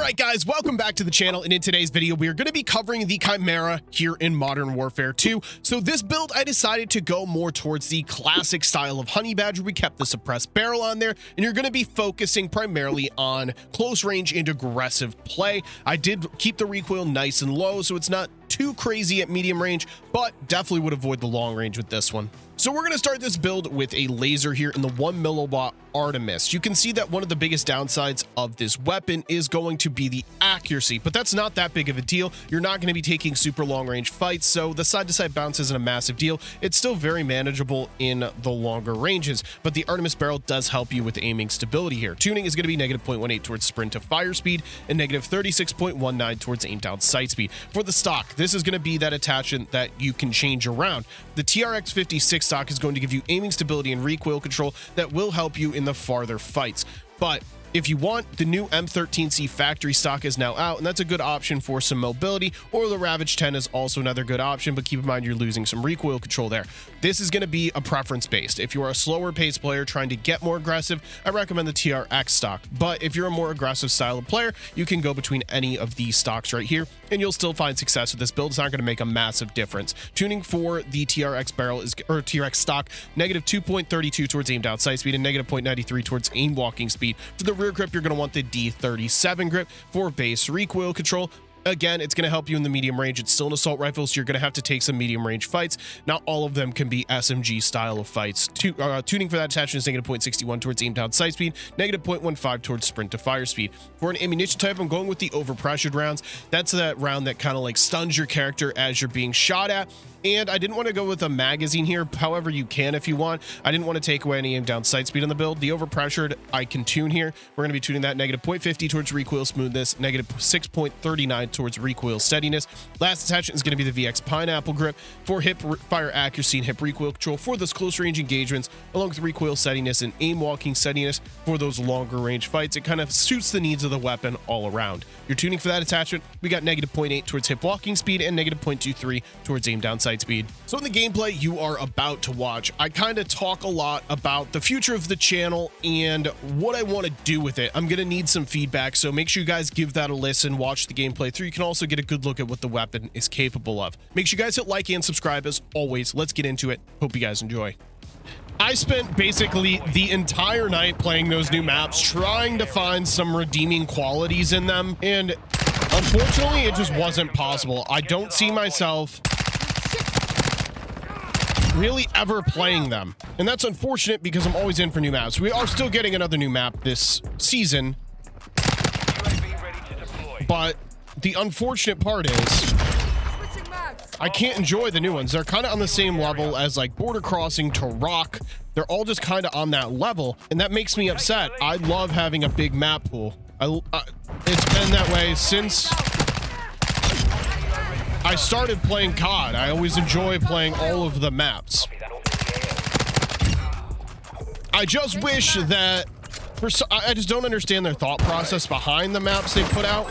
Alright guys, welcome back to the channel, and in today's video we are going to be covering the Chimera here in Modern Warfare 2. So this build I decided to go more towards the classic style of Honey Badger. We kept the suppressed barrel on there, and you're going to be focusing primarily on close range and aggressive play. I did keep the recoil nice and low, so it's not too crazy at medium range, but definitely would avoid the long range with this one. So we're going to start this build with a laser here in the 1 milliwatt Artemis. You can see that one of the biggest downsides of this weapon is going to be the accuracy, but that's not that big of a deal. You're not going to be taking super long range fights, so the side-to-side bounce isn't a massive deal. It's still very manageable in the longer ranges, but the Artemis barrel does help you with aiming stability here. Tuning is going to be negative 0.18 towards sprint to fire speed and negative 36.19 towards aim down sight speed. For the stock, this is going to be that attachment that you can change around. The TRX-56 stock is going to give you aiming stability and recoil control that will help you in the farther fights. But if you want, the new M13C factory stock is now out, and that's a good option for some mobility, or the Ravage 10 is also another good option, but keep in mind you're losing some recoil control there. This is going to be a preference based. If you are a slower pace player trying to get more aggressive, I recommend the TRX stock. But if you're a more aggressive style of player, you can go between any of these stocks right here, and you'll still find success with this build. It's not going to make a massive difference. Tuning for the TRX barrel is, or TRX stock, negative 2.32 towards aim down sight speed and negative 0.93 towards aim walking speed. For the rear grip, you're going to want the D37 grip for base recoil control. Again, it's going to help you in the medium range. It's still an assault rifle, so you're going to have to take some medium range fights. Not all of them can be SMG style of fights. Tuning for that attachment is negative 0.61 towards aim down sight speed, negative 0.15 towards sprint to fire speed. For an ammunition type, I'm going with the overpressured rounds. That's that round that kind of like stuns your character as you're being shot at. And I didn't want to go with a magazine here. However, you can if you want. I didn't want to take away any aim down sight speed on the build. The overpressured I can tune here. We're going to be tuning that negative 0.50 towards recoil smoothness, negative 6.39 towards recoil steadiness. Last attachment is going to be the VX Pineapple grip for hip fire accuracy and hip recoil control for those close range engagements, along with recoil steadiness and aim walking steadiness for those longer range fights. It kind of suits the needs of the weapon all around. Your tuning for that attachment, we got negative 0.8 towards hip walking speed and negative 0.23 towards aim down sight speed. So in the gameplay you are about to watch, I kind of talk a lot about the future of the channel and what I want to do with it. I'm going to need some feedback, so make sure you guys give that a listen, watch the gameplay through. You can also get a good look at what the weapon is capable of. Make sure you guys hit like and subscribe as always. Let's get into it. Hope you guys enjoy. I spent basically the entire night playing those new maps, trying to find some redeeming qualities in them, and unfortunately it just wasn't possible. I don't see myself really ever playing them, and that's unfortunate because I'm always in for new maps. We are still getting another new map this season, but the unfortunate part is I can't enjoy the new ones. They're kind of on the same level as like Border Crossing to Rock. They're all just kind of on that level, and that makes me upset. I love having a big map pool. It's been that way since I started playing COD. I always enjoy playing all of the maps. I just wish that I just don't understand their thought process behind the maps they put out.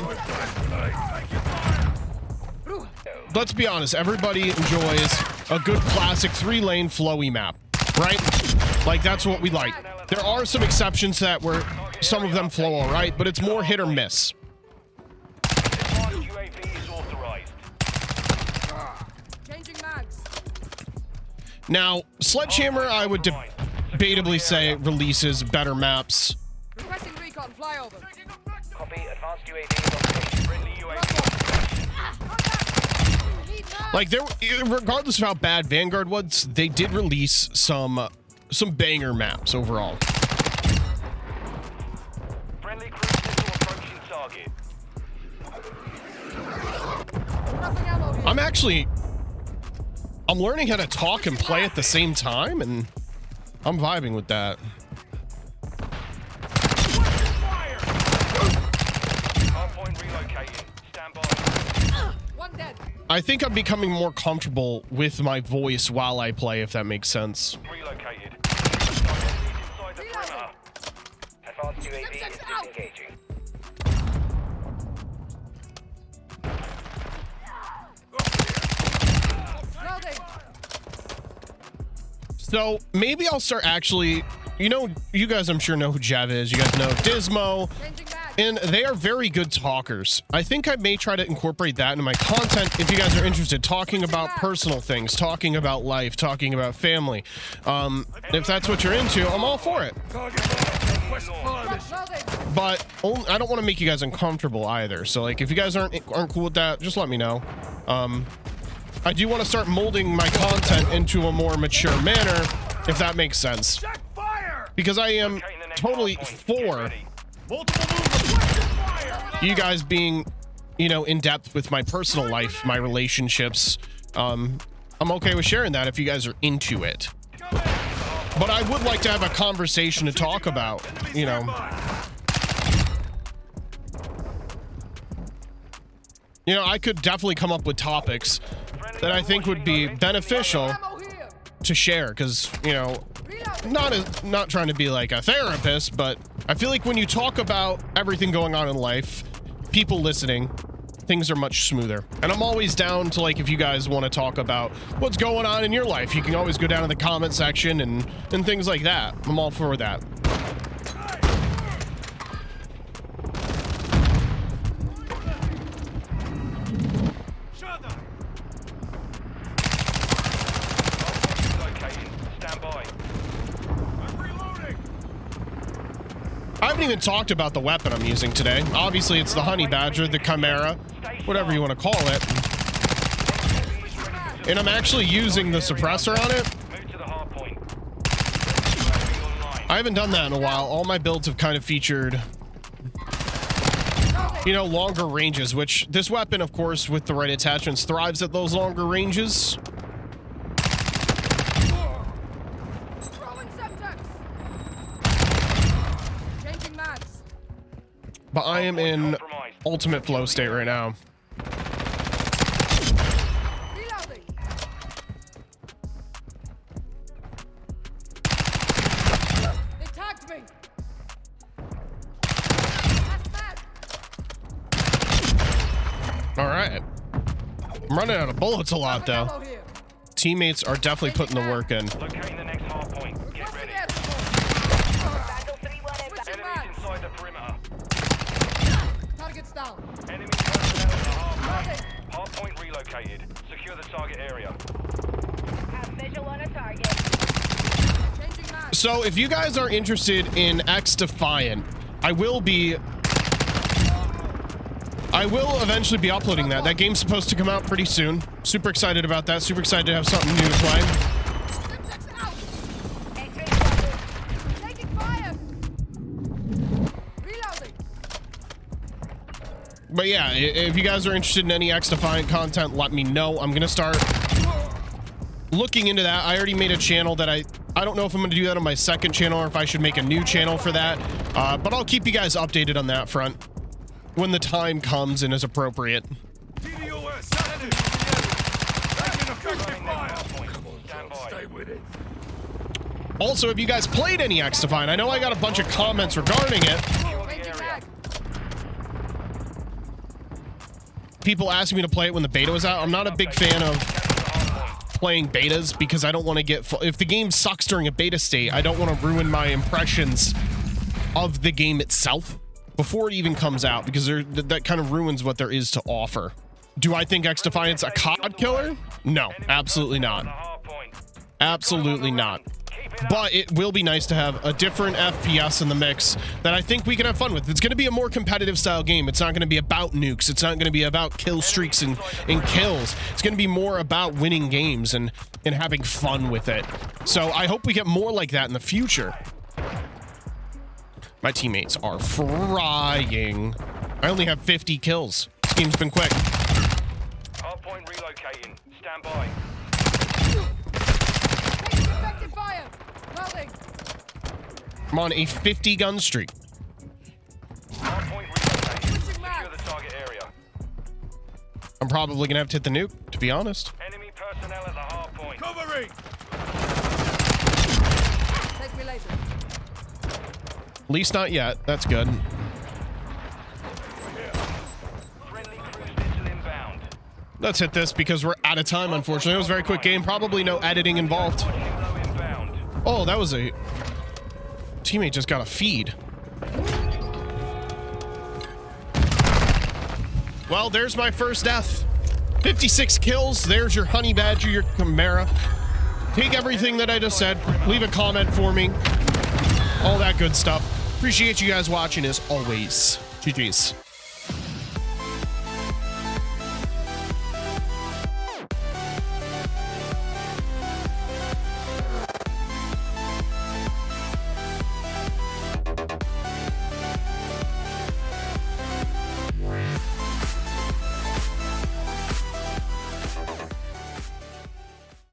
Let's be honest, everybody enjoys a good classic 3-lane flowy map, right? Like, that's what we like. There are some exceptions to that where some of them flow all right, but it's more hit or miss. Now, Sledgehammer, I would debatably say, releases better maps. Requesting recon flyover. Copy, advanced UAV, friendly UAV. Like, regardless of how bad Vanguard was, they did release some banger maps overall. Friendly cruise missile approaching target. I'm learning how to talk and play at the same time, and I'm vibing with that. Hardpoint relocating. Stand by. One dead. I think I'm becoming more comfortable with my voice while I play, if that makes sense. Relocated. Inside the perimeter. Advanced UAV is disengaging. So maybe I'll start actually, you know, you guys I'm sure know who Jav is. You guys know Dismo. and they are very good talkers. I think I may try to incorporate that into my content if you guys are interested, talking about personal things, talking about life, talking about family. If that's what you're into, I'm all for it. But I don't want to make you guys uncomfortable either. So like, if you guys aren't cool with that, just let me know. I do want to start molding my content into a more mature manner, if that makes sense. Because I am totally for you guys being, you know, in depth with my personal life, my relationships. I'm okay with sharing that if you guys are into it. But I would like to have a conversation to talk about, you know. You know, I could definitely come up with topics that I think would be beneficial to share, because, you know, not trying to be like a therapist, but I feel like when you talk about everything going on in life, people listening, things are much smoother. And I'm always down to, like, if you guys want to talk about what's going on in your life, you can always go down in the comment section and things like that. I'm all for that. I haven't even talked about the weapon I'm using today. Obviously, it's the Honey Badger, the Chimera, whatever you want to call it. And I'm actually using the suppressor on it. I haven't done that in a while. All my builds have kind of featured, you know, longer ranges, which this weapon, of course, with the right attachments, thrives at those longer ranges. But I am in ultimate flow state right now. Reloading. They tagged me. All right. I'm running out of bullets a lot, though. Teammates are definitely putting the work in. Locating the next hard point. Get ready. Enemies inside the perimeter. Target's down. Enemy personnel at the hard point. Hard point relocated. Secure the target area. Have visual on a target. Changing mag. So if you guys are interested in X Defiant, I will eventually be uploading that. That game's supposed to come out pretty soon. Super excited about that. Super excited to have something new to play. Taking fire. Reloading. But yeah, if you guys are interested in any X Defiant content, let me know. I'm gonna start looking into that. I already made a channel that I don't know if I'm gonna do that on my second channel or if I should make a new channel for that. But I'll keep you guys updated on that front when the time comes and is appropriate. Also, have you guys played any X Defiant? I know I got a bunch of comments regarding it. Changing mag. People asked me to play it when the beta was out. I'm not a big fan of playing betas because I don't want to get if the game sucks during a beta state, I don't want to ruin my impressions of the game itself before it even comes out, because that kind of ruins what there is to offer. Do I think X Defiant's a COD killer? No, absolutely not. Absolutely not. But it will be nice to have a different FPS in the mix that I think we can have fun with. It's going to be a more competitive style game. It's not going to be about nukes. It's not going to be about kill streaks and kills. It's going to be more about winning games and having fun with it. So I hope we get more like that in the future. My teammates are frying. I only have 50 kills. This game's been quick. Hardpoint relocating. Stand by. Taking effective fire. Loading. I'm on a 50 gun streak. Hardpoint relocated. Secure the target area. I'm probably gonna have to hit the nuke, to be honest. Enemy personnel at the hardpoint. Covering! Take me later. At least not yet. That's good. Friendly cruise missile inbound. Let's hit this because we're out of time, unfortunately. It was a very quick game. Probably no editing involved. Hilo inbound. Oh, that was a... Teammate just got a feed. Well, there's my first death. 56 kills. There's your honey badger, your Chimera. Take everything that I just said. Leave a comment for me. All that good stuff. Appreciate you guys watching as always. GG's.